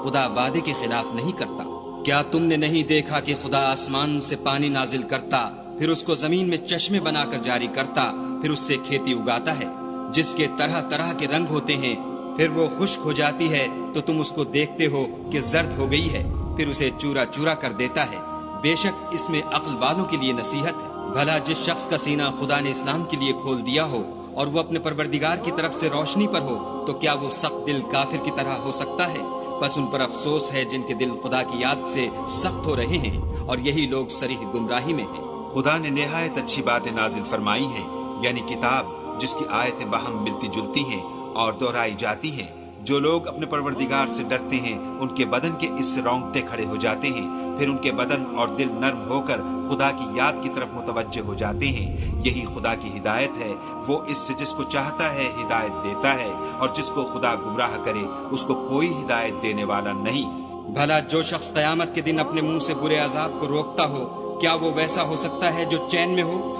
خدا وعدے کے خلاف نہیں کرتا۔ کیا تم نے نہیں دیکھا کہ خدا آسمان سے پانی نازل کرتا، پھر اس کو زمین میں چشمے بنا کر جاری کرتا، پھر اس سے کھیتی اگاتا ہے جس کے طرح طرح کے رنگ ہوتے ہیں، پھر وہ خشک ہو جاتی ہے تو تم اس کو دیکھتے ہو کہ زرد ہو گئی ہے، پھر اسے چورا چورا کر دیتا ہے۔ بے شک اس میں عقل والوں کے لیے نصیحت ہے۔ بھلا جس شخص کا سینہ خدا نے اسلام کے لیے کھول دیا ہو اور وہ اپنے پروردگار کی طرف سے روشنی پر ہو تو کیا وہ سخت دل کافر کی طرح ہو سکتا ہے؟ بس ان پر افسوس ہے جن کے دل خدا کی یاد سے سخت ہو رہے ہیں، اور یہی لوگ صریح گمراہی میں ہیں۔ خدا نے نہایت اچھی باتیں نازل فرمائی ہیں، یعنی کتاب جس کی آیتیں باہم ملتی جلتی ہیں اور دہرائی جاتی ہیں۔ جو لوگ اپنے پروردگار سے ڈرتے ہیں ان کے بدن کے اس سے رونگٹے کھڑے ہو جاتے ہیں، پھر ان کے بدن اور دل نرم ہو کر خدا کی یاد کی طرف متوجہ ہو جاتے ہیں۔ یہی خدا کی ہدایت ہے، وہ اس سے جس کو چاہتا ہے ہدایت دیتا ہے، اور جس کو خدا گمراہ کرے اس کو کوئی ہدایت دینے والا نہیں۔ بھلا جو شخص قیامت کے دن اپنے منہ سے برے عذاب کو روکتا ہو، کیا وہ ویسا ہو سکتا ہے جو چین میں ہو؟